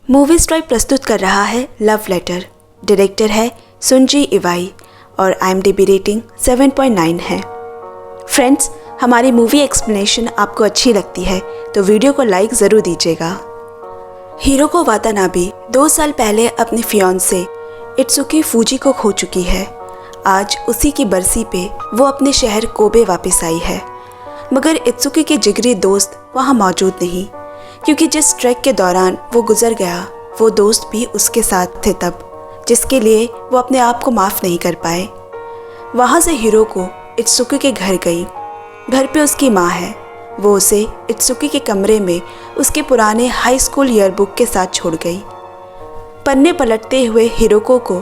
Movie strive प्रस्तुत कर रहा है लव लेटर। डायरेक्टर है सुंजी इवाई और IMDb रेटिंग 7.9 है। फ्रेंड्स, हमारी मूवी एक्सप्लेनेशन आपको अच्छी लगती है तो वीडियो को लाइक ज़रूर दीजिएगा। हिरोको वातानाबे 2 साल पहले अपने फियांसे इत्सुकी फूजी को खो चुकी है। आज उसी की बरसी पे वो अपने शहर कोबे वापस आई है, मगर इत्सुकी के जिगरी दोस्त वहाँ मौजूद नहीं, क्योंकि जिस ट्रैक के दौरान वो गुजर गया वो दोस्त भी उसके साथ थे तब, जिसके लिए वो अपने आप को माफ़ नहीं कर पाए। वहाँ से हिरोको इत्सुकी के घर गई। घर पे उसकी माँ है। वो उसे इत्सुकी के कमरे में उसके पुराने हाई स्कूल ईयरबुक के साथ छोड़ गई। पन्ने पलटते हुए हिरोको को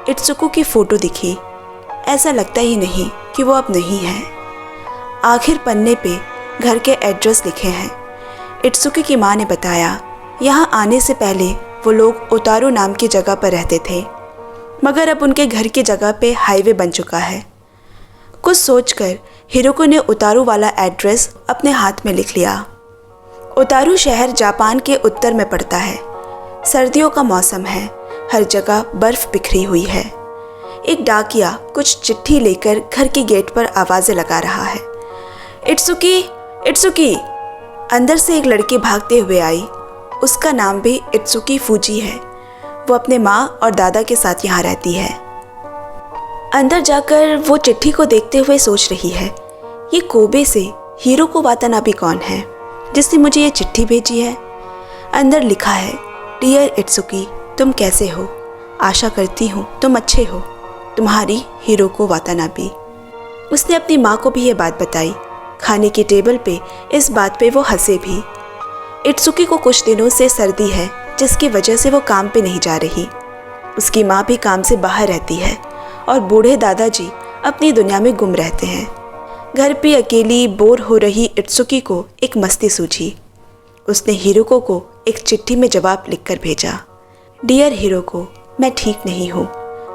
इत्सुकी की फ़ोटो दिखी। ऐसा लगता ही नहीं कि वो अब नहीं है। आखिर पन्ने पे घर के एड्रेस लिखे हैं। इत्सुकी की माँ ने बताया, यहाँ आने से पहले वो लोग ओतारू नाम की जगह पर रहते थे, मगर अब उनके घर की जगह पे हाईवे बन चुका है। कुछ सोचकर हिरोको ने ओतारू वाला एड्रेस अपने हाथ में लिख लिया। ओतारू शहर जापान के उत्तर में पड़ता है। सर्दियों का मौसम है। हर जगह बर्फ बिखरी हुई है। एक डाकिया कुछ चिट्ठी लेकर घर के गेट पर आवाज़ें लगा रहा है। इत्सुकी, इत्सुकी! अंदर से एक लड़की भागते हुए आई। उसका नाम भी इत्सुकी फूजी है। वो अपने माँ और दादा के साथ यहाँ रहती है। अंदर जाकर वो चिट्ठी को देखते हुए सोच रही है, ये कोबे से हिरोको वातानाबे कौन है जिसने मुझे ये चिट्ठी भेजी है। अंदर लिखा है, डियर इत्सुकी, तुम कैसे हो? आशा करती हूँ तुम अच्छे हो। तुम्हारी हिरोको वातानाबे। उसने अपनी माँ को भी ये बात बताई। खाने की टेबल पे इस बात पे वो हंसे भी। इत्सुकी को कुछ दिनों से सर्दी है, जिसकी वजह से वो काम पे नहीं जा रही। उसकी माँ भी काम से बाहर रहती है और बूढ़े दादाजी अपनी दुनिया में गुम रहते हैं। घर पे अकेली बोर हो रही इत्सुकी को एक मस्ती सूझी। उसने हिरोको को एक चिट्ठी में जवाब लिखकर भेजा, डियर हिरोको, मैं ठीक नहीं हूँ,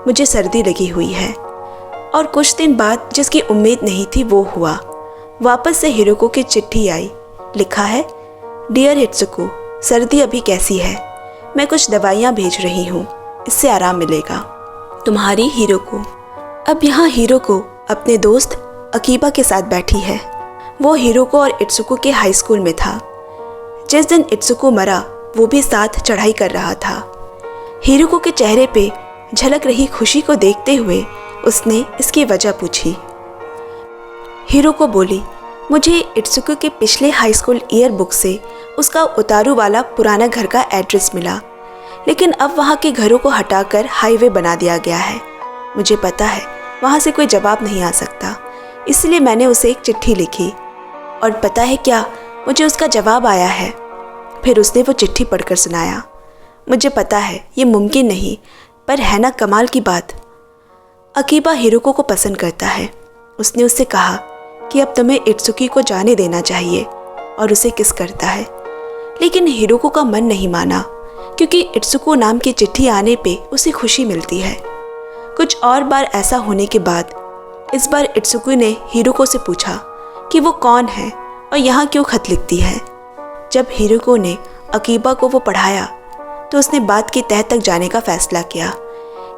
मुझे सर्दी लगी हुई है। और कुछ दिन बाद जिसकी उम्मीद नहीं थी वो हुआ। वापस से हिरोको की चिट्ठी आई। लिखा है, डियर इत्सुको, सर्दी अभी कैसी है? मैं कुछ दवाइयाँ भेज रही हूँ, इससे आराम मिलेगा। तुम्हारी हिरोको। अब यहाँ हिरोको अपने दोस्त अकीबा के साथ बैठी है। वो हिरोको और इत्सुको के हाई स्कूल में था। जिस दिन इत्सुको मरा वो भी साथ चढ़ाई कर रहा था। हिरोको के चेहरे पे झलक रही खुशी को देखते हुए उसने इसकी वजह पूछी। हिरोको बोली, मुझे इत्सुकी के पिछले हाई स्कूल ईयरबुक से उसका उतारू वाला पुराना घर का एड्रेस मिला, लेकिन अब वहाँ के घरों को हटाकर हाईवे बना दिया गया है। मुझे पता है वहाँ से कोई जवाब नहीं आ सकता, इसलिए मैंने उसे एक चिट्ठी लिखी। और पता है क्या, मुझे उसका जवाब आया है। फिर उसने वो चिट्ठी पढ़कर सुनाया। मुझे पता है ये मुमकिन नहीं, पर है ना कमाल की बात। अकीबा हिरोको को पसंद करता है। उसने उससे कहा कि अब तुम्हें इत्सुकी को जाने देना चाहिए और उसे किस करता है। लेकिन हिरोको का मन नहीं माना, क्योंकि इत्सुको नाम की चिट्ठी आने पे उसे खुशी मिलती है। कुछ और बार ऐसा होने के बाद इस बार इत्सुकी ने हिरोको से पूछा कि वो कौन है और यहाँ क्यों खत लिखती है। जब हिरोको ने अकीबा को वो पढ़ाया तो उसने बात की तह तक जाने का फैसला किया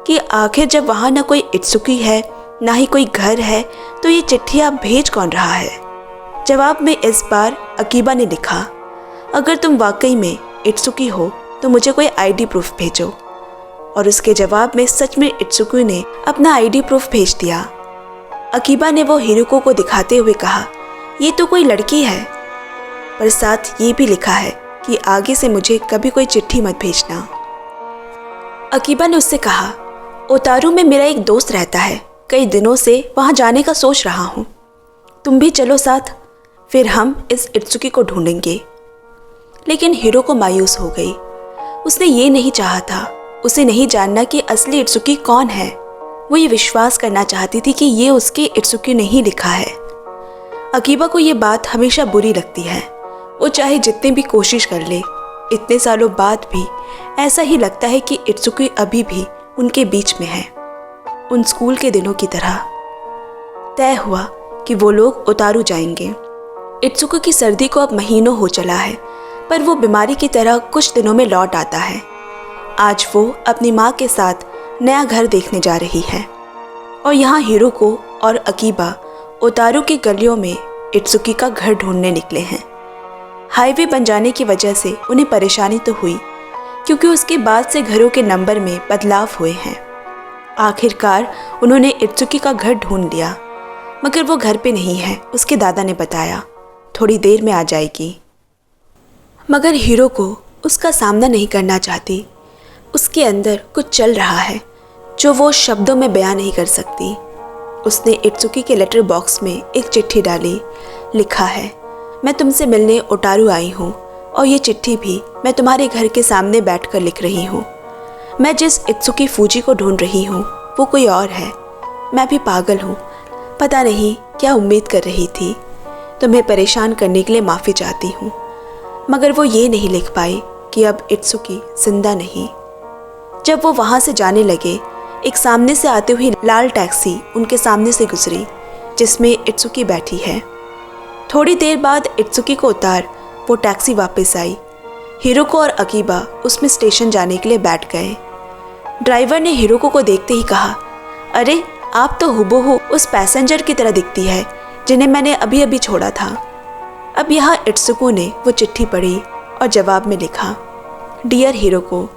कि आखिर जब वहाँ न कोई इत्सुकी है ना ही कोई घर है तो ये चिट्ठी आप भेज कौन रहा है। जवाब में इस बार अकीबा ने लिखा, अगर तुम वाकई में इत्सुकी हो तो मुझे कोई आईडी प्रूफ भेजो। और उसके जवाब में सच में इत्सुकी ने अपना आईडी प्रूफ भेज दिया। अकीबा ने वो हिरोको को दिखाते हुए कहा, ये तो कोई लड़की है, पर साथ ये भी लिखा है कि आगे से मुझे कभी कोई चिट्ठी मत भेजना। अकीबा ने उससे कहा, ओतारू में मेरा एक दोस्त रहता है, कई दिनों से वहाँ जाने का सोच रहा हूँ, तुम भी चलो साथ, फिर हम इस इत्सुकी को ढूंढेंगे। लेकिन हिरोको मायूस हो गई। उसने ये नहीं चाहा था, उसे नहीं जानना कि असली इत्सुकी कौन है। वो ये विश्वास करना चाहती थी कि ये उसके इत्सुकी ने ही लिखा है। अकीबा को ये बात हमेशा बुरी लगती है। वो चाहे जितनी भी कोशिश कर ले, इतने सालों बाद भी ऐसा ही लगता है कि इत्सुकी अभी भी उनके बीच में है, उन स्कूल के दिनों की तरह। तय हुआ कि वो लोग ओतारू जाएंगे। इत्सुकी की सर्दी को अब महीनों हो चला है, पर वो बीमारी की तरह कुछ दिनों में लौट आता है। आज वो अपनी माँ के साथ नया घर देखने जा रही है और यहाँ हिरोको और अकीबा ओतारू की गलियों में इत्सुकी का घर ढूंढने निकले हैं। हाईवे बन जाने की वजह से उन्हें परेशानी तो हुई, क्योंकि उसके बाद से घरों के नंबर में बदलाव हुए हैं। आखिरकार उन्होंने इत्सुकी का घर ढूंढ लिया, मगर वो घर पे नहीं है। उसके दादा ने बताया थोड़ी देर में आ जाएगी। मगर हिरोको उसका सामना नहीं करना चाहती। उसके अंदर कुछ चल रहा है जो वो शब्दों में बयां नहीं कर सकती। उसने इत्सुकी के लेटर बॉक्स में एक चिट्ठी डाली। लिखा है, मैं तुमसे मिलने ओटारू आई हूँ और ये चिट्ठी भी मैं तुम्हारे घर के सामने बैठकर लिख रही हूँ। मैं जिस इत्सुकी फूजी को ढूंढ रही हूँ वो कोई और है। मैं भी पागल हूँ, पता नहीं क्या उम्मीद कर रही थी। तुम्हें परेशान करने के लिए माफ़ी चाहती हूँ। मगर वो ये नहीं लिख पाई कि अब इत्सुकी जिंदा नहीं। जब वो वहाँ से जाने लगे, एक सामने से आती हुई लाल टैक्सी उनके सामने से गुजरी जिसमें इत्सुकी बैठी है। थोड़ी देर बाद इत्सुकी को उतार वो टैक्सी वापस आई। हिरोको और अकीबा उसमें स्टेशन जाने के लिए बैठ गए। ड्राइवर ने हिरोको को देखते ही कहा, अरे आप तो हुबहू उस पैसेंजर की तरह दिखती है जिन्हें मैंने अभी अभी छोड़ा था। अब यहाँ इत्सुको ने वो चिट्ठी पढ़ी और जवाब में लिखा, डियर हिरोको,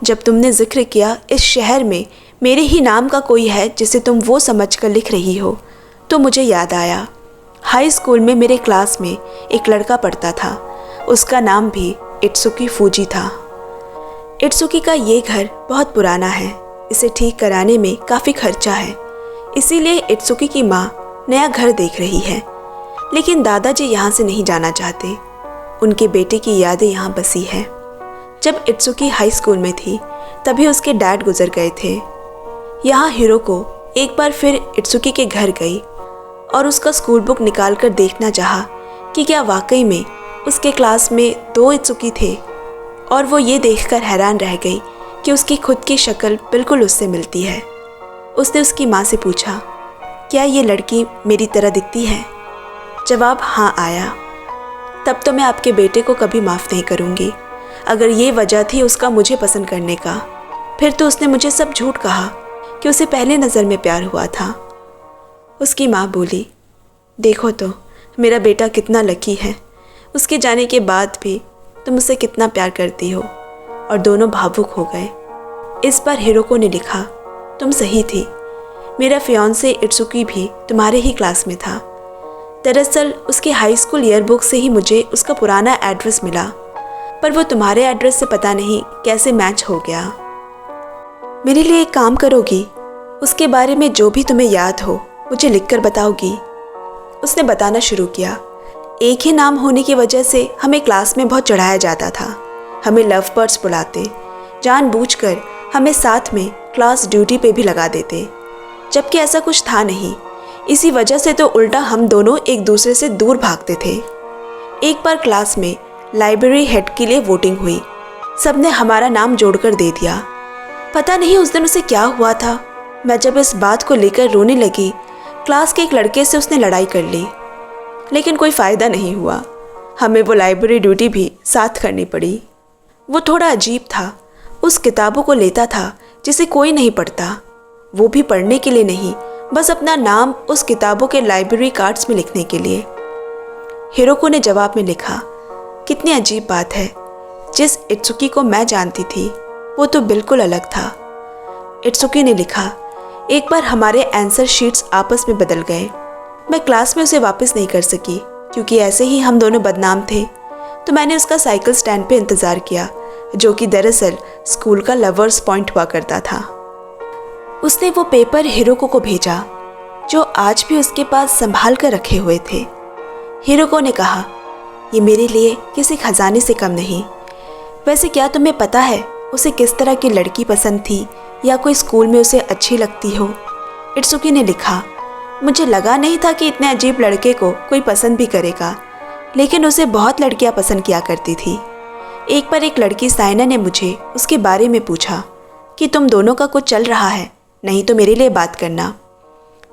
जब तुमने जिक्र किया इस शहर में मेरे ही नाम का कोई है जिसे तुम वो समझकर लिख रही हो, तो मुझे याद आया। हाई स्कूल में मेरे क्लास में एक लड़का पढ़ता था, उसका नाम भी इत्सुकी फूजी था। इत्सुकी का ये घर बहुत पुराना है, इसे ठीक कराने में काफ़ी खर्चा है, इसीलिए इत्सुकी की माँ नया घर देख रही है। लेकिन दादाजी यहाँ से नहीं जाना चाहते, उनके बेटे की यादें यहाँ बसी है। जब इत्सुकी हाई स्कूल में थी तभी उसके डैड गुजर गए थे। यहाँ हिरोको एक बार फिर इत्सुकी के घर गई और उसका स्कूल बुक निकाल कर देखना चाहा कि क्या वाकई में उसके क्लास में 2 इत्सुकी थे, और वो ये देखकर हैरान रह गई कि उसकी खुद की शक्ल बिल्कुल उससे मिलती है। उसने उसकी माँ से पूछा, क्या ये लड़की मेरी तरह दिखती है? जवाब हाँ आया। तब तो मैं आपके बेटे को कभी माफ़ नहीं करूँगी। अगर ये वजह थी उसका मुझे पसंद करने का, फिर तो उसने मुझे सब झूठ कहा कि उसे पहले नज़र में प्यार हुआ था। उसकी माँ बोली, देखो तो मेरा बेटा कितना लकी है, उसके जाने के बाद भी तुम उसे कितना प्यार करती हो। और दोनों भावुक हो गए। इस बार हिरोको ने लिखा, तुम सही थी, मेरा फियांसे इत्सुकी भी तुम्हारे ही क्लास में था। दरअसल उसके हाई स्कूल ईयरबुक से ही मुझे उसका पुराना एड्रेस मिला, पर वो तुम्हारे एड्रेस से पता नहीं कैसे मैच हो गया। मेरे लिए एक काम करोगी? उसके बारे में जो भी तुम्हें याद हो मुझे लिखकर बताओगी? उसने बताना शुरू किया। एक ही नाम होने की वजह से हमें क्लास में बहुत चढ़ाया जाता था। हमें लव बर्ड्स बुलाते, जानबूझकर हमें साथ में क्लास ड्यूटी पे भी लगा देते, जबकि ऐसा कुछ था नहीं। इसी वजह से तो उल्टा हम दोनों एक दूसरे से दूर भागते थे। एक बार क्लास में लाइब्रेरी हेड के लिए वोटिंग हुई, सबने हमारा नाम जोड़कर दे दिया। पता नहीं उस दिन उसे क्या हुआ था। मैं जब इस बात को लेकर रोने लगी, क्लास के एक लड़के से उसने लड़ाई कर ली, लेकिन कोई फ़ायदा नहीं हुआ। हमें वो लाइब्रेरी ड्यूटी भी साथ करनी पड़ी। वो थोड़ा अजीब था, उस किताबों को लेता था जिसे कोई नहीं पढ़ता, वो भी पढ़ने के लिए नहीं, बस अपना नाम उस किताबों के लाइब्रेरी कार्ड्स में लिखने के लिए। हिरोको ने जवाब में लिखा, कितनी अजीब बात है, जिस इत्सुकी को मैं जानती थी वो तो बिल्कुल अलग था। इत्सुकी ने लिखा, एक बार हमारे आंसर शीट्स आपस में बदल गए। मैं क्लास में उसे वापस नहीं कर सकी क्योंकि ऐसे ही हम दोनों बदनाम थे, तो मैंने उसका साइकिल स्टैंड पे इंतज़ार किया, जो कि दरअसल स्कूल का लवर्स पॉइंट हुआ करता था। उसने वो पेपर हिरोको को भेजा जो आज भी उसके पास संभाल कर रखे हुए थे। हिरोको ने कहा, ये मेरे लिए किसी खजाने से कम नहीं। वैसे क्या तुम्हें पता है उसे किस तरह की लड़की पसंद थी या कोई स्कूल में उसे अच्छी लगती हो? इत्सुकी ने लिखा, मुझे लगा नहीं था कि इतने अजीब लड़के को कोई पसंद भी करेगा, लेकिन उसे बहुत लड़कियां पसंद किया करती थी। एक बार एक लड़की साइना ने मुझे उसके बारे में पूछा कि तुम दोनों का कुछ चल रहा है, नहीं तो मेरे लिए बात करना।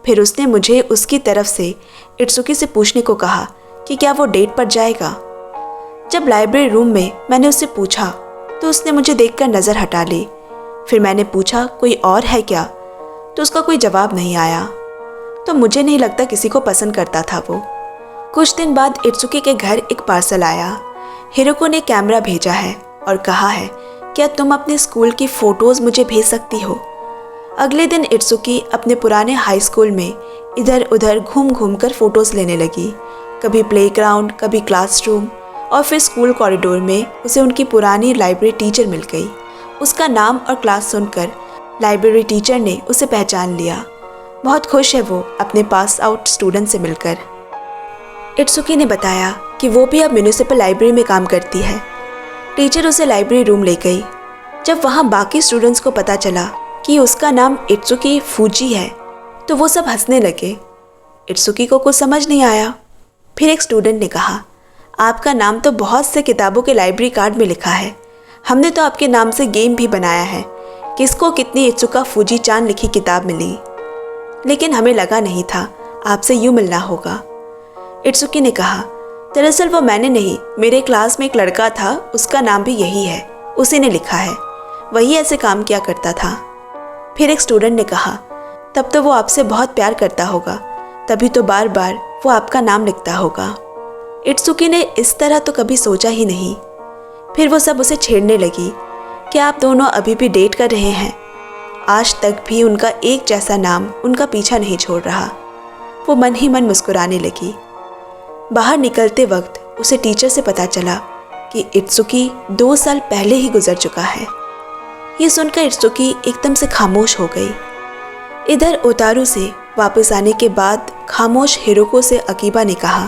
फिर उसने मुझे उसकी तरफ से इत्सुकी से पूछने को कहा कि क्या वो डेट पर जाएगा। जब लाइब्रेरी रूम में मैंने उससे पूछा तो उसने मुझे देखकर नज़र हटा ली फिर मैंने पूछा कोई और है क्या, तो उसका कोई जवाब नहीं आया। तो मुझे नहीं लगता किसी को पसंद करता था वो। कुछ दिन बाद इत्सुकी के घर एक पार्सल आया। हिरोको ने कैमरा भेजा है और कहा है क्या तुम अपने स्कूल की फ़ोटोज़ मुझे भेज सकती हो। अगले दिन इत्सुकी अपने पुराने हाई स्कूल में इधर उधर घूम घूम कर फ़ोटोज़ लेने लगी। कभी प्लेग्राउंड, कभी क्लासरूम और फिर स्कूल कॉरिडोर में उसे उनकी पुरानी लाइब्रेरी टीचर मिल गई। उसका नाम और क्लास सुनकर लाइब्रेरी टीचर ने उसे पहचान लिया। बहुत खुश है वो अपने पास आउट स्टूडेंट से मिलकर। इत्सुकी ने बताया कि वो भी अब म्यूनिसिपल लाइब्रेरी में काम करती है। टीचर उसे लाइब्रेरी रूम ले गई। जब वहाँ बाकी स्टूडेंट्स को पता चला कि उसका नाम इत्सुकी फूजी है तो वो सब हंसने लगे। इत्सुकी को कुछ समझ नहीं आया। फिर एक स्टूडेंट ने कहा, आपका नाम तो बहुत से किताबों के लाइब्रेरी कार्ड में लिखा है। हमने तो आपके नाम से गेम भी बनाया है, किसको कितनी इत्सुका फूजी चान लिखी किताब मिली, लेकिन हमें लगा नहीं था आपसे यूँ मिलना होगा। इत्सुकी ने कहा, दरअसल वो मैंने नहीं, मेरे क्लास में एक लड़का था, उसका नाम भी यही है, उसी ने लिखा है, वही ऐसे काम किया करता था। फिर एक स्टूडेंट ने कहा, तब तो वो आपसे बहुत प्यार करता होगा, तभी तो बार बार वो आपका नाम लिखता होगा। इत्सुकी ने इस तरह तो कभी सोचा ही नहीं। फिर वो सब उसे छेड़ने लगी कि आप दोनों अभी भी डेट कर रहे हैं। आज तक भी उनका एक जैसा नाम उनका पीछा नहीं छोड़ रहा। वो मन ही मन मुस्कुराने लगी। बाहर निकलते वक्त उसे टीचर से पता चला कि इत्सुकी 2 साल पहले ही गुजर चुका है। ये सुनकर इत्सुकी एकदम से खामोश हो गई। इधर ओतारू से वापस आने के बाद खामोश हिरोको से अकीबा ने कहा,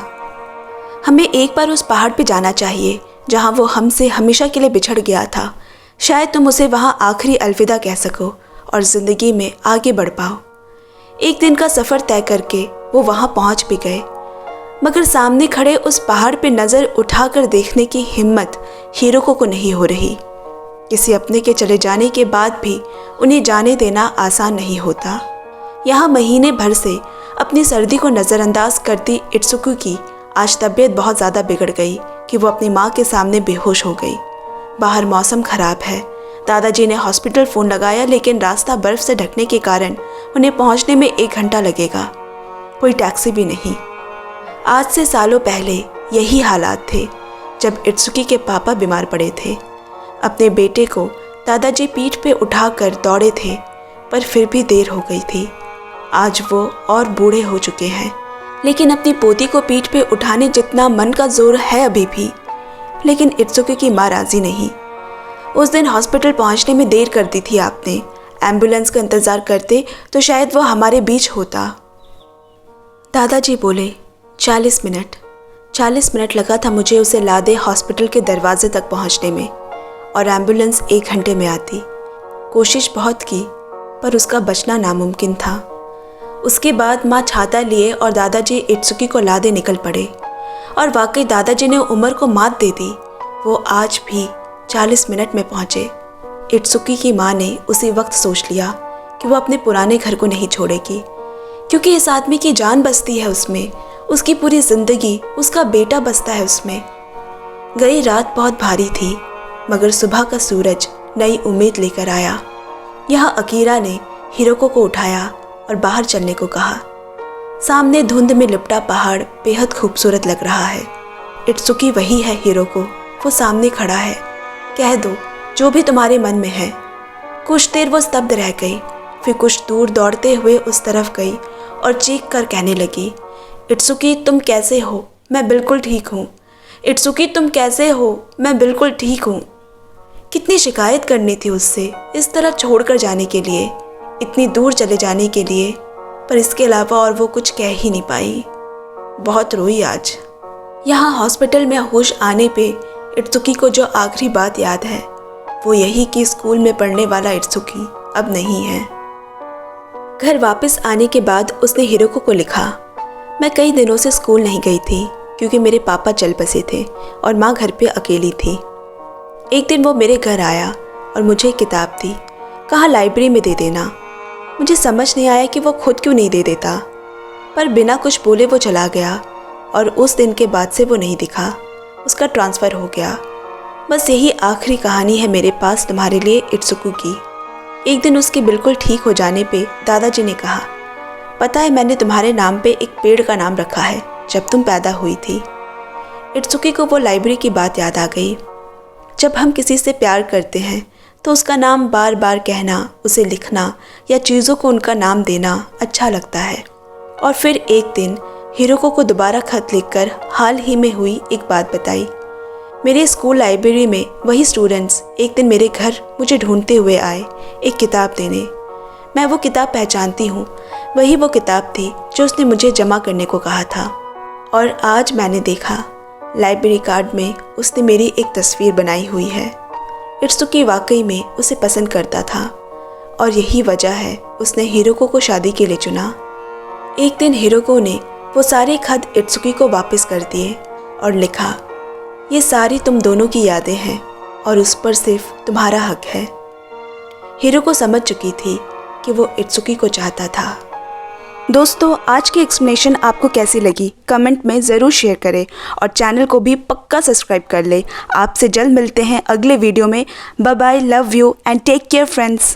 हमें एक बार उस पहाड़ पे जाना चाहिए जहाँ वो हमसे हमेशा के लिए बिछड़ गया था। शायद तुम उसे वहाँ आखिरी अलविदा कह सको और ज़िंदगी में आगे बढ़ पाओ। एक दिन का सफ़र तय करके वो वहाँ पहुँच भी गए, मगर सामने खड़े उस पहाड़ पे नज़र उठाकर देखने की हिम्मत हिरोको को नहीं हो रही। किसी अपने के चले जाने के बाद भी उन्हें जाने देना आसान नहीं होता। यहाँ महीने भर से अपनी सर्दी को नज़रअंदाज करती इत्सुकी की आज तबीयत बहुत ज़्यादा बिगड़ गई कि वो अपनी माँ के सामने बेहोश हो गई। बाहर मौसम ख़राब है। दादाजी ने हॉस्पिटल फ़ोन लगाया, लेकिन रास्ता बर्फ़ से ढकने के कारण उन्हें पहुँचने में 1 घंटा लगेगा। कोई टैक्सी भी नहीं। आज से सालों पहले यही हालात थे जब इत्सुकी के पापा बीमार पड़े थे। अपने बेटे को दादाजी पीठ पे उठाकर दौड़े थे, पर फिर भी देर हो गई थी। आज वो और बूढ़े हो चुके हैं, लेकिन अपनी पोती को पीठ पे उठाने जितना मन का जोर है अभी भी। लेकिन इत्सुकी की माँ राजी नहीं। उस दिन हॉस्पिटल पहुंचने में देर कर दी थी आपने। एम्बुलेंस का इंतज़ार करते तो शायद वो हमारे बीच होता। दादाजी बोले 40 मिनट। 40 मिनट लगा था मुझे उसे लादे हॉस्पिटल के दरवाजे तक पहुंचने में, और एम्बुलेंस 1 घंटे में आती। कोशिश बहुत की, पर उसका बचना नामुमकिन था। उसके बाद माँ छाता लिए और दादाजी इत्सुकी को लादे निकल पड़े, और वाकई दादाजी ने उम्र को मात दे दी। वो आज भी 40 मिनट में पहुँचे। इत्सुकी की माँ ने उसी वक्त सोच लिया कि वो अपने पुराने घर को नहीं छोड़ेगी, क्योंकि इस आदमी की जान बसती है उसमें, उसकी पूरी ज़िंदगी, उसका बेटा बसता है उसमें। गई रात बहुत भारी थी, मगर सुबह का सूरज नई उम्मीद लेकर आया। यहाँ अकीरा ने हिरोको को उठाया और बाहर चलने को कहा। सामने धुंध में लिपटा पहाड़ बेहद खूबसूरत लग रहा है। इत्सुकी वही है हिरोको, वो सामने खड़ा है। कह दो जो भी तुम्हारे मन में है। कुछ देर वो स्तब्ध रह गई, फिर कुछ दूर दौड़ते हुए उस तरफ गई और चीख कर कहने लगी, इत्सुकी तुम कैसे हो? मैं बिल्कुल ठीक हूँ। इत्सुकी तुम कैसे हो? मैं बिल्कुल ठीक हूँ। कितनी शिकायत करनी थी उससे इस तरह छोड़कर जाने के लिए, इतनी दूर चले जाने के लिए, पर इसके अलावा और वो कुछ कह ही नहीं पाई। बहुत रोई आज। यहाँ हॉस्पिटल में होश आने पे इत्सुकी को जो आखिरी बात याद है वो यही कि स्कूल में पढ़ने वाला इत्सुकी अब नहीं है। घर वापस आने के बाद उसने हिरोको को लिखा, मैं कई दिनों से स्कूल नहीं गई थी क्योंकि मेरे पापा चल बसे थे और माँ घर पे अकेली थी। एक दिन वो मेरे घर आया और मुझे एक किताब दी, कहा लाइब्रेरी में दे देना। मुझे समझ नहीं आया कि वो खुद क्यों नहीं दे देता, पर बिना कुछ बोले वो चला गया और उस दिन के बाद से वो नहीं दिखा। उसका ट्रांसफ़र हो गया। बस यही आखिरी कहानी है मेरे पास तुम्हारे लिए इत्सुकी की। एक दिन उसके बिल्कुल ठीक हो जाने पे दादाजी ने कहा, पता है मैंने तुम्हारे नाम पे एक पेड़ का नाम रखा है जब तुम पैदा हुई थी। इत्सुकी को वो लाइब्रेरी की बात याद आ गई। जब हम किसी से प्यार करते हैं तो उसका नाम बार बार कहना, उसे लिखना या चीज़ों को उनका नाम देना अच्छा लगता है। और फिर एक दिन हिरोको को दोबारा खत लिखकर हाल ही में हुई एक बात बताई। मेरे स्कूल लाइब्रेरी में वही स्टूडेंट्स एक दिन मेरे घर मुझे ढूंढते हुए आए एक किताब देने। मैं वो किताब पहचानती हूँ, वही वो किताब थी जो उसने मुझे जमा करने को कहा था। और आज मैंने देखा लाइब्रेरी कार्ड में उसने मेरी एक तस्वीर बनाई हुई है। इत्सुकी वाकई में उसे पसंद करता था और यही वजह है उसने हिरोको को शादी के लिए चुना। एक दिन हिरोको ने वो सारे खत इत्सुकी को वापस कर दिए और लिखा, ये सारी तुम दोनों की यादें हैं और उस पर सिर्फ तुम्हारा हक है। हिरोको समझ चुकी थी कि वो इत्सुकी को चाहता था। दोस्तों, आज की एक्सप्लेनेशन आपको कैसी लगी कमेंट में ज़रूर शेयर करें और चैनल को भी पक्का सब्सक्राइब कर ले। आपसे जल्द मिलते हैं अगले वीडियो में। Bye bye, love you and take care friends.